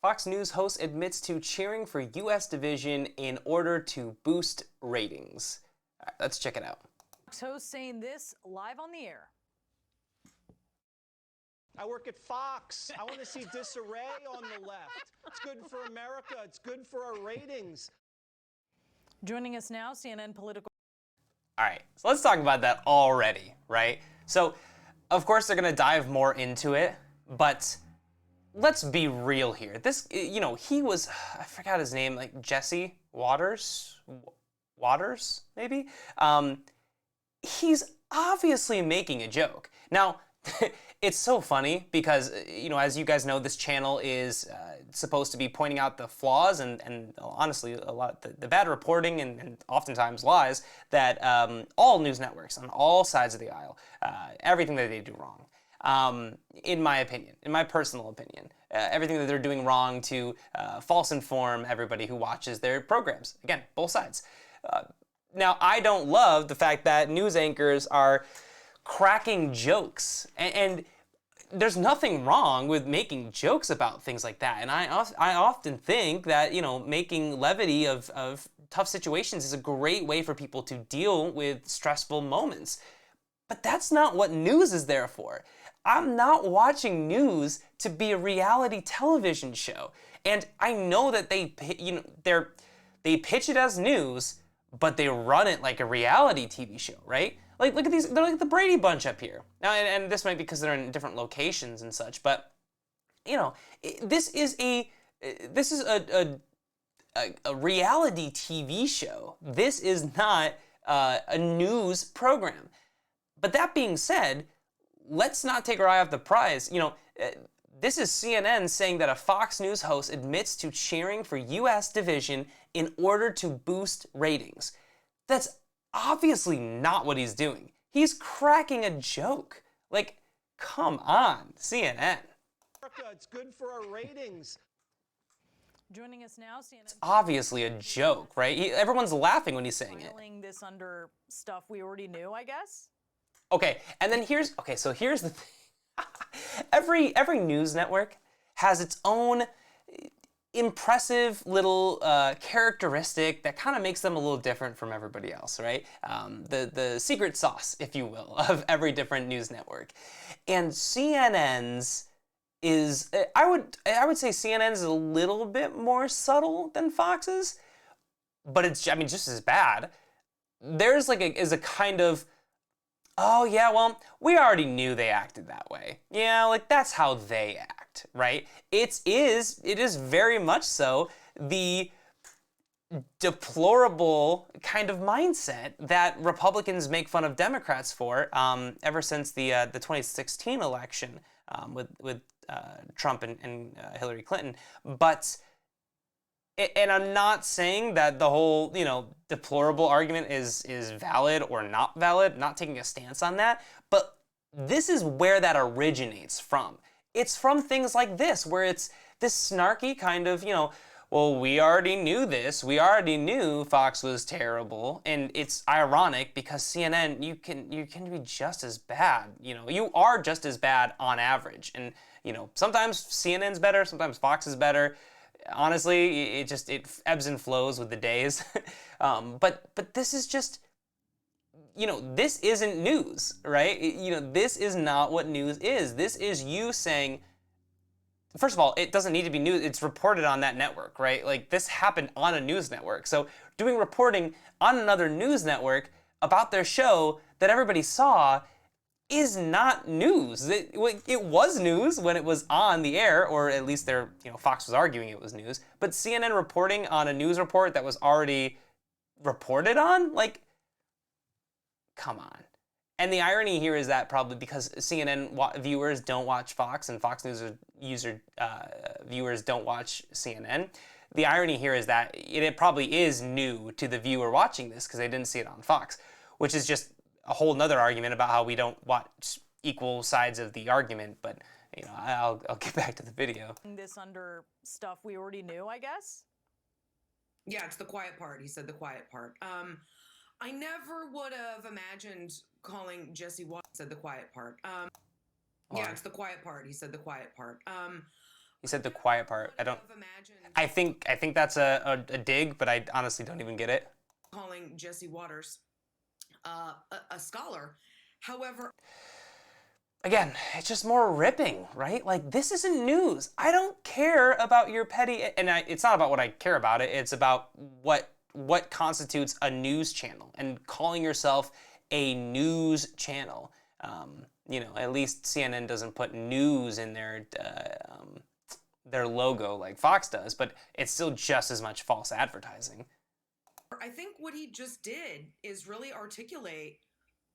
Fox News host admits to cheering for U.S. division in order to boost ratings. All right, let's check it out. Fox host saying this live on the air. I work at Fox. I want to see disarray on the left. It's good for America. It's good for our ratings. Joining us now, CNN political. All right, so let's talk about that already, right? So, of course, they're going to dive more into it, but let's be real here. This, he was, I forgot his name, like Jesse Waters, maybe? He's obviously making a joke. Now, it's so funny because, as you guys know, this channel is supposed to be pointing out the flaws and honestly, a lot the bad reporting and oftentimes lies that all news networks on all sides of the aisle, everything that they do wrong. In my opinion, in my personal opinion, everything that they're doing wrong to false inform everybody who watches their programs. Again, both sides. Now, I don't love the fact that news anchors are cracking jokes, and there's nothing wrong with making jokes about things like that. And I often think that, making levity of tough situations is a great way for people to deal with stressful moments. But that's not what news is there for. I'm not watching news to be a reality television show. And I know that they pitch it as news, but they run it like a reality TV show, right? Like, look at these, they're like the Brady Bunch up here. Now, and this might be because they're in different locations and such, but, this is a reality TV show. This is not a news program. But that being said, let's not take our eye off the prize. This is CNN saying that a Fox News host admits to cheering for U.S. division in order to boost ratings. That's obviously not what he's doing. He's cracking a joke. Like, come on, CNN. It's good for our ratings. Joining us now, CNN. It's obviously a joke, right? Everyone's laughing when he's saying it. Filing this under stuff we already knew, I guess. Okay, and then here's the thing. Every news network has its own impressive little characteristic that kind of makes them a little different from everybody else, right? The secret sauce, if you will, of every different news network. And CNN's is, I would say CNN's is a little bit more subtle than Fox's, but it's, just as bad. Theirs is a kind of, oh yeah, well, we already knew they acted that way. Yeah, that's how they act, right? It is very much so the deplorable kind of mindset that Republicans make fun of Democrats for ever since the 2016 election with Trump and Hillary Clinton. And I'm not saying that the whole, deplorable argument is valid or not valid, not taking a stance on that, but this is where that originates from. It's from things like this, where it's this snarky kind of, well, we already knew this, we already knew Fox was terrible, and it's ironic because CNN, you can be just as bad, you are just as bad on average, and, sometimes CNN's better, sometimes Fox is better. Honestly, it ebbs and flows with the days. But this is just, this isn't news, right? This is not what news is. This is you saying, first of all, it doesn't need to be news. It's reported on that network, right? This happened on a news network. So doing reporting on another news network about their show that everybody saw is not news. It was news when it was on the air, or at least Fox was arguing it was news. But CNN reporting on a news report that was already reported on, come on. And the irony here is that probably because CNN viewers don't watch Fox and Fox News viewers don't watch CNN, the irony here is that it probably is new to the viewer watching this because they didn't see it on Fox, which is just a whole nother argument about how we don't watch equal sides of the argument, but I'll get back to the video. This under stuff we already knew, I guess? Yeah, it's the quiet part. He said the quiet part. I never would have imagined calling Jesse Waters, said the quiet part. Yeah, it's the quiet part. He said the quiet part. He said the quiet part. Imagined I think that's a dig, but I honestly don't even get it. calling Jesse Waters a scholar. However, Again, it's just more ripping, right? Like, this isn't news. I don't care about your petty, and it's not about what I care about it. It's about what constitutes a news channel, and calling yourself a news channel. You know, at least CNN doesn't put news in their logo like Fox does, but it's still just as much false advertising. I think what he just did is really articulate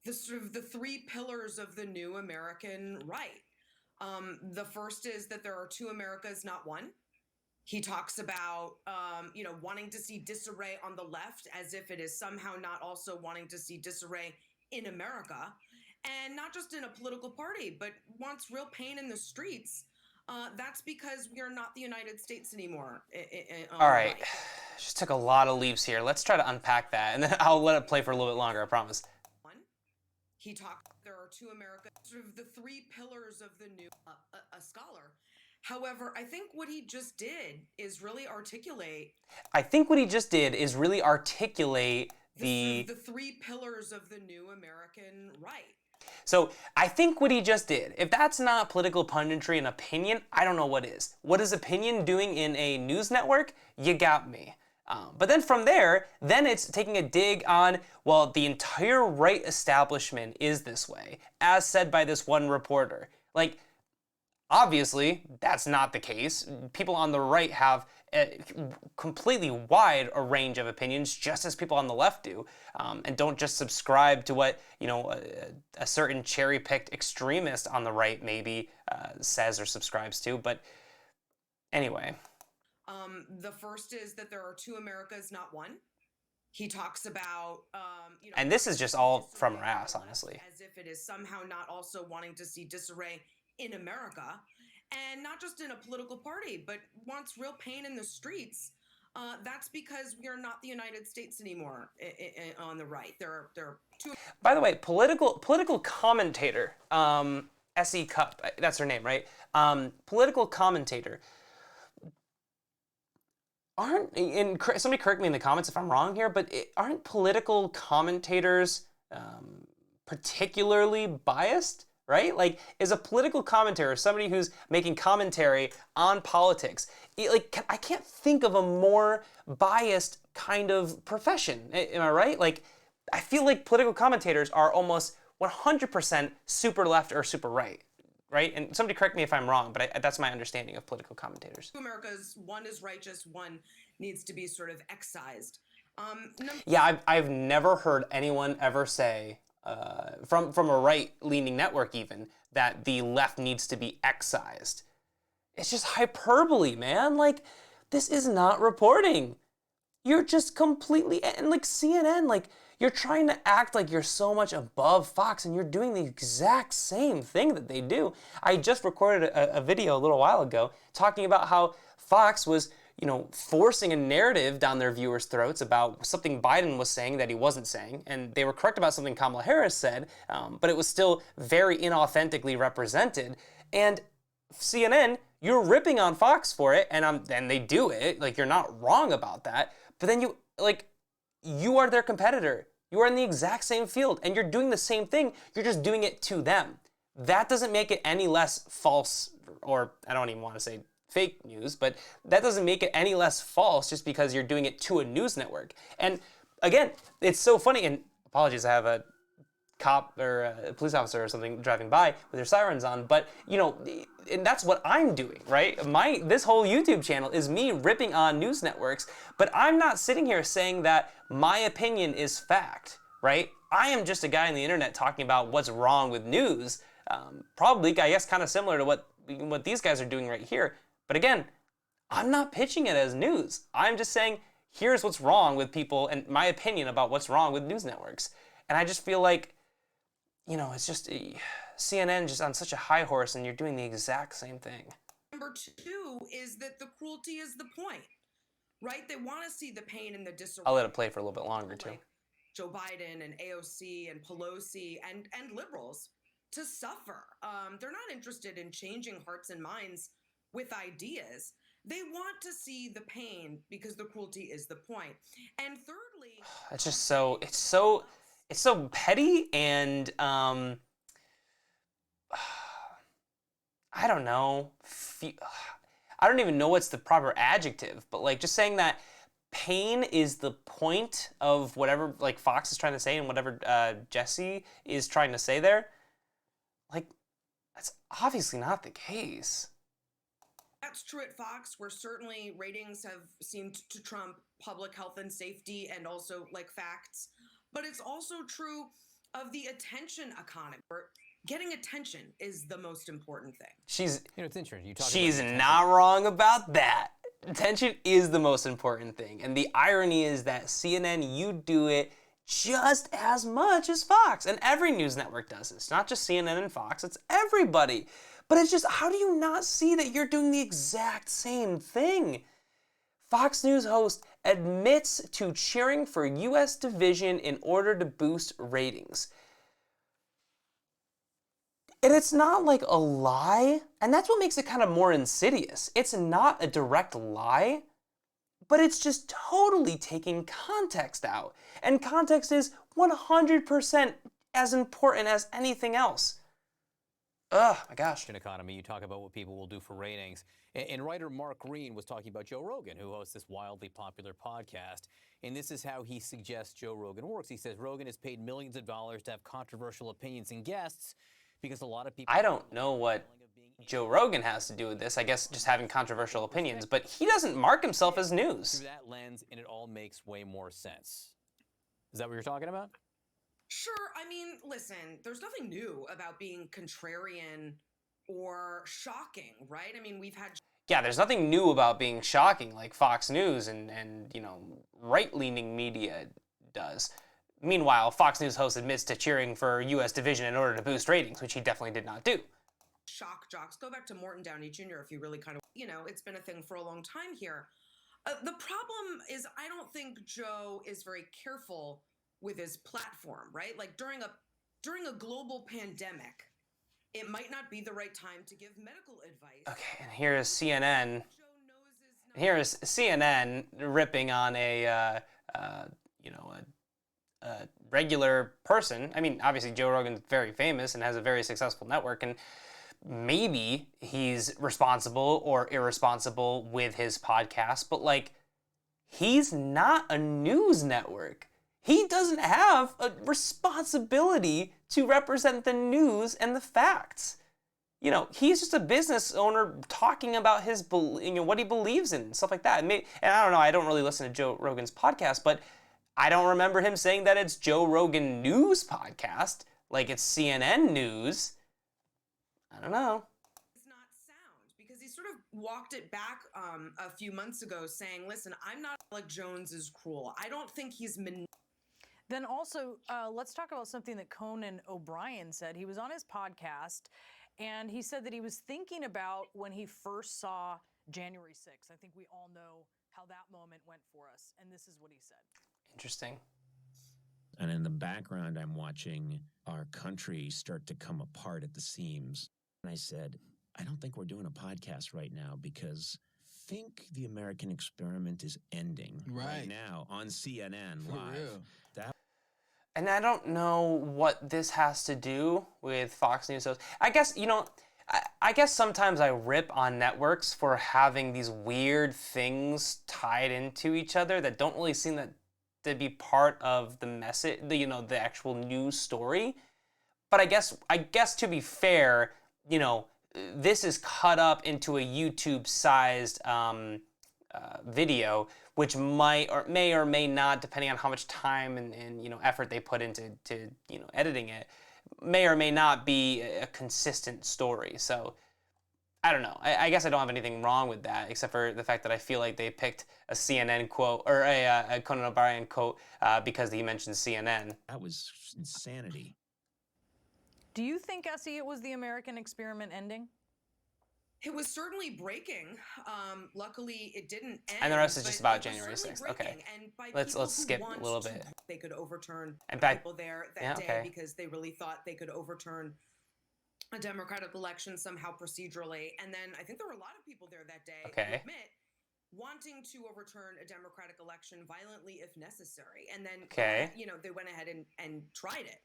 the sort of the three pillars of the new American right. The first is that there are two Americas, not one. He talks about, wanting to see disarray on the left as if it is somehow not also wanting to see disarray in America, and not just in a political party, but wants real pain in the streets. That's because we are not the United States anymore. All right, just took a lot of leaps here. Let's try to unpack that, and then I'll let it play for a little bit longer, I promise. He talked, there are two Americas, sort of the three pillars of the new, a scholar. However, I think what he just did is really articulate. The three pillars of the new American right. So I think what he just did, if that's not political punditry and opinion, I don't know what is. What is opinion doing in a news network? You got me. But then from there, then it's taking a dig on, well, the entire right establishment is this way, as said by this one reporter. Like, obviously, that's not the case. People on the right have a completely wide a range of opinions, just as people on the left do, and don't just subscribe to what, you know, a certain cherry-picked extremist on the right maybe says or subscribes to. But anyway. The first is that there are two Americas, not one. He talks about, and this is just all from her ass, honestly. As if it is somehow not also wanting to see disarray in America, and not just in a political party, but wants real pain in the streets. That's because we are not the United States anymore on the right. There are two. By the way, political commentator, S.E. Cupp, that's her name, right? Political commentator. Somebody correct me in the comments if I'm wrong here, but aren't political commentators particularly biased, right? Like, is a political commentator somebody who's making commentary on politics? I can't think of a more biased kind of profession. Am I right? Like, I feel like political commentators are almost 100% super left or super right. Right? And somebody correct me if I'm wrong, but that's my understanding of political commentators. America's, one is righteous, one needs to be sort of excised. Yeah, I've never heard anyone ever say, from a right-leaning network even, that the left needs to be excised. It's just hyperbole, man. Like, this is not reporting. You're just completely, and like CNN, like, you're trying to act like you're so much above Fox, and you're doing the exact same thing that they do. I just recorded a video a little while ago talking about how Fox was, you know, forcing a narrative down their viewers' throats about something Biden was saying that he wasn't saying, and they were correct about something Kamala Harris said, but it was still very inauthentically represented. And CNN, you're ripping on Fox for it, and they do it. Like, you're not wrong about that. But then you are their competitor. You are in the exact same field, and you're doing the same thing. You're just doing it to them. That doesn't make it any less false, or I don't even want to say fake news, but that doesn't make it any less false just because you're doing it to a news network. And again, it's so funny, and apologies, I have a cop or a police officer or something driving by with their sirens on, but you know, and that's what I'm doing, right? This whole YouTube channel is me ripping on news networks, but I'm not sitting here saying that my opinion is fact, right? I am just a guy on the internet talking about what's wrong with news, probably, I guess, kind of similar to what these guys are doing right here. But again, I'm not pitching it as news. I'm just saying, here's what's wrong with people and my opinion about what's wrong with news networks. And I just feel like, you know, it's just CNN just on such a high horse, and you're doing the exact same thing. Number two is that the cruelty is the point, right? They want to see the pain and the disarray. I'll let it play for a little bit longer too. Like Joe Biden and AOC and Pelosi and liberals to suffer. They're not interested in changing hearts and minds with ideas. They want to see the pain because the cruelty is the point. And thirdly, It's just it's so petty and I don't know. I don't even know what's the proper adjective, but like just saying that pain is the point of whatever like Fox is trying to say and whatever Jesse is trying to say there, like that's obviously not the case. that's true at Fox, where certainly ratings have seemed to trump public health and safety and also like facts. But it's also true of the attention economy. Where getting attention is the most important thing. It's interesting. She's not wrong about that. Attention is the most important thing. And the irony is that CNN, you do it just as much as Fox. And every news network does this. Not just CNN and Fox, it's everybody. But it's just, how do you not see that you're doing the exact same thing? Fox News host admits to cheering for U.S. division in order to boost ratings. And it's not like a lie, and that's what makes it kind of more insidious. It's not a direct lie, but it's just totally taking context out. And context is 100% as important as anything else. Oh my gosh. Economy, you talk about what people will do for ratings. And writer Mark Green was talking about Joe Rogan, who hosts this wildly popular podcast. And this is how he suggests Joe Rogan works. He says Rogan is paid millions of dollars to have controversial opinions and guests because a lot of people... I don't know what Joe Rogan has to do with this. I guess just having controversial opinions, but he doesn't mark himself as news. Through that lens, and it all makes way more sense. Is that what you're talking about? Sure. I mean, listen, there's nothing new about being contrarian or shocking, right? I mean, we've had... Yeah, there's nothing new about being shocking like Fox News and right-leaning media does. Meanwhile, Fox News host admits to cheering for U.S. division in order to boost ratings, which he definitely did not do. Shock jocks. Go back to Morton Downey Jr. if you really kind of, it's been a thing for a long time here. The problem is I don't think Joe is very careful with his platform, right? Like during a global pandemic, it might not be the right time to give medical advice. Okay, and here is CNN. Here is CNN ripping on a regular person. I mean, obviously Joe Rogan's very famous and has a very successful network, and maybe he's responsible or irresponsible with his podcast, but like, he's not a news network. He doesn't have a responsibility to represent the news and the facts. He's just a business owner talking about his, what he believes in and stuff like that. And I don't know, I don't really listen to Joe Rogan's podcast, but I don't remember him saying that it's Joe Rogan News podcast, like it's CNN News. I don't know. It's not sound because he sort of walked it back a few months ago saying, listen, I'm not like Jones is cruel. I don't think he's Then also, let's talk about something that Conan O'Brien said. He was on his podcast, and he said that he was thinking about when he first saw January 6th. I think we all know how that moment went for us, and this is what he said. Interesting. And in the background, I'm watching our country start to come apart at the seams. And I said, I don't think we're doing a podcast right now because I think the American experiment is ending right now on CNN live. And I don't know what this has to do with Fox News hosts. I guess, I guess sometimes I rip on networks for having these weird things tied into each other that don't really seem to be part of the message, the actual news story. But I guess to be fair, this is cut up into a YouTube-sized video, which may or may not, depending on how much time and effort they put into editing it, may or may not be a consistent story. So I don't know. I guess I don't have anything wrong with that, except for the fact that I feel like they picked a CNN quote or a Conan O'Brien quote because he mentioned CNN. That was insanity. Do you think, Essie, it was the American experiment ending? It was certainly breaking. Luckily, it didn't end. And the rest is just about it was January certainly 6th. Okay. breaking. And by Let's people who skip a want little to- bit. They could overturn And back- people there that Yeah, day okay. because they really thought they could overturn a democratic election somehow procedurally. And then I think there were a lot of people there that day who Okay. admit wanting to overturn a democratic election violently if necessary. And then, Okay. they went ahead and tried it.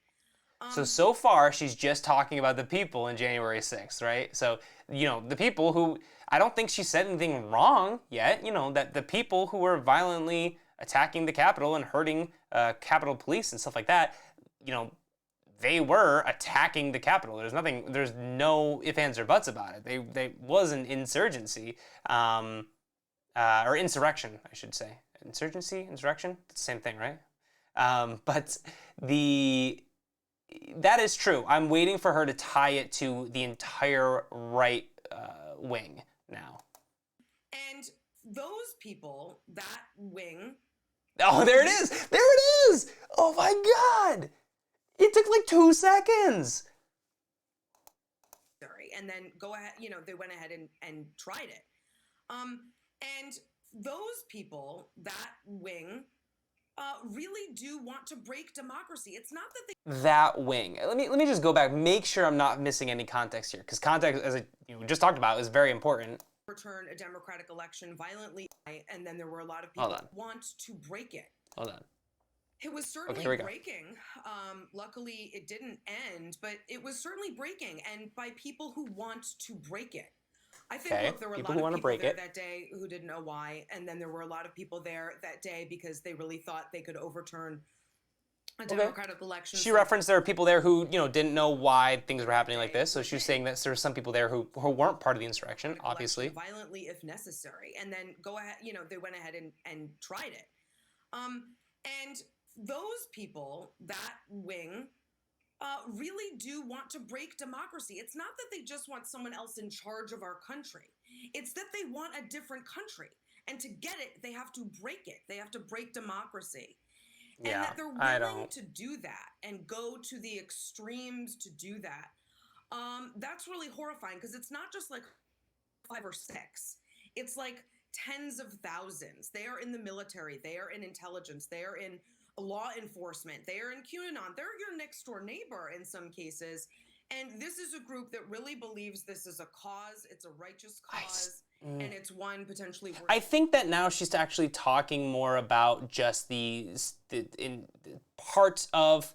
So far, she's just talking about the people in January 6th, right? So, the people who, I don't think she said anything wrong yet, that the people who were violently attacking the Capitol and hurting Capitol Police and stuff like that, they were attacking the Capitol. There's no ifs, ands, or buts about it. They was an insurgency, or insurrection, I should say. Insurgency, insurrection, it's the same thing, right? But that is true. I'm waiting for her to tie it to the entire right wing now. And those people, that wing. Oh, there it is! There it is! Oh my God! It took like 2 seconds. And then they went ahead and tried it. And those people, that wing, really do want to break democracy. It's not that they... That wing. Let me just go back, make sure I'm not missing any context here, because context, as we just talked about, is very important. Return a democratic election violently, and then there were a lot of people who want to break it. Hold on. It was certainly breaking. Luckily, it didn't end, but it was certainly breaking, and by people who want to break it. I think look, there were a lot of people there that day who didn't know why, and then there were a lot of people there that day because they really thought they could overturn a democratic election. She referenced there are people there who didn't know why things were happening like this, so she was saying that there were some people there who weren't part of the insurrection, obviously. Violently if necessary, and then they went ahead and tried it. And those people, that wing, really do want to break democracy. It's not that they just want someone else in charge of our country. It's that they want a different country. And to get it, they have to break it. They have to break democracy. And that they're willing to do that and go to the extremes to do that. That's really horrifying because it's not just like 5 or 6. It's like tens of thousands. They are in the military. They are in intelligence. They are in law enforcement. They are in QAnon. They're your next door neighbor in some cases. And this is a group that really believes this is a cause. It's a righteous cause. And it's one potentially worth. I think that now she's actually talking more about just the part of,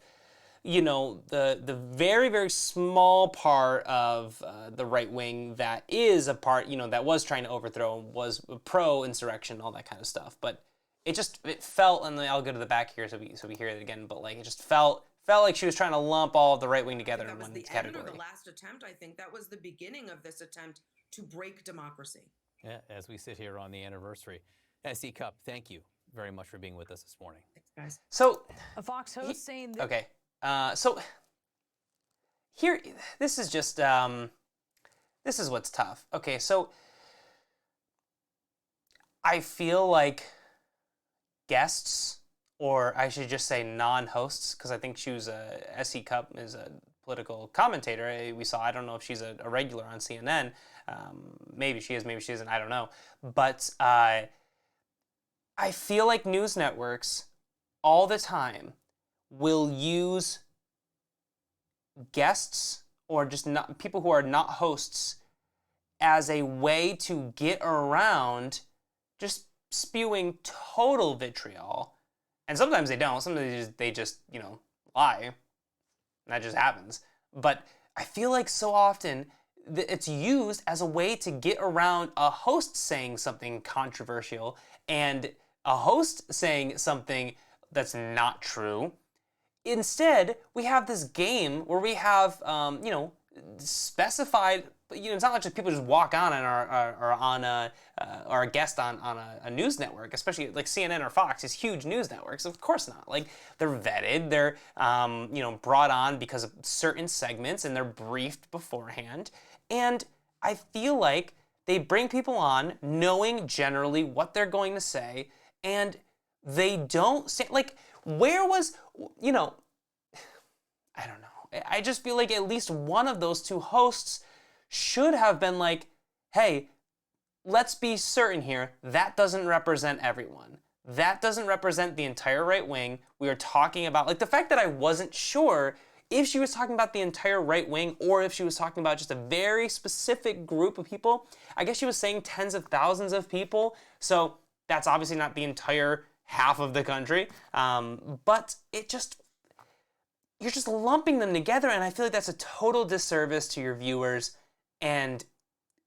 the very, very small part of the right wing that is a part, that was trying to overthrow, was pro-insurrection, all that kind of stuff. But it felt, and I'll go to the back here so we hear it again, but like it just felt like she was trying to lump all of the right wing together in one category. That was the end or the last attempt, I think. That was the beginning of this attempt to break democracy. Yeah, as we sit here on the anniversary. SE Cup, thank you very much for being with us this morning. Thanks, guys. So, a Fox host saying that... Okay, so here, this is just, this is what's tough. Okay, so I feel like guests, or I should just say non-hosts, because I think she was SE Cup is a political commentator. We saw, I don't know if she's a regular on CNN. Maybe she is, maybe she isn't, I don't know. But I feel like news networks all the time will use guests or just not people who are not hosts as a way to get around just spewing total vitriol. And sometimes they don't. Sometimes they just lie. And that just happens. But I feel like so often it's used as a way to get around a host saying something controversial and a host saying something that's not true. Instead, we have this game where we have, specified, it's not like just people just walk on and are on or a guest on a news network, especially like CNN or Fox, these huge news networks. Of course not. Like, they're vetted, they're, brought on because of certain segments, and they're briefed beforehand. And I feel like they bring people on knowing generally what they're going to say, and they don't say, like, where was, I don't know. I just feel like at least one of those two hosts should have been like, hey, let's be certain here, that doesn't represent everyone. That doesn't represent the entire right wing. We are talking about, like, the fact that I wasn't sure if she was talking about the entire right wing or if she was talking about just a very specific group of people. I guess she was saying tens of thousands of people, so that's obviously not the entire half of the country, but you're just lumping them together, and I feel like that's a total disservice to your viewers, and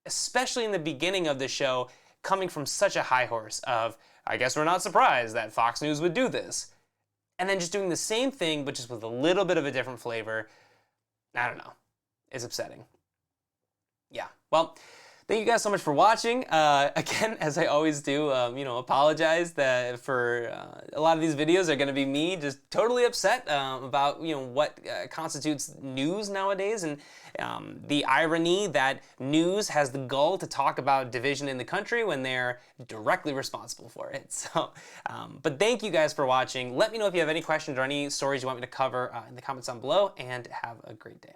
especially in the beginning of the show, coming from such a high horse of, I guess we're not surprised that Fox News would do this. And then just doing the same thing, but just with a little bit of a different flavor. I don't know. It's upsetting. Yeah. Well, thank you guys so much for watching. Again, as I always do, apologize that for a lot of these videos are going to be me just totally upset about what constitutes news nowadays, and the irony that news has the gall to talk about division in the country when they're directly responsible for it. So, but thank you guys for watching. Let me know if you have any questions or any stories you want me to cover in the comments down below, and have a great day.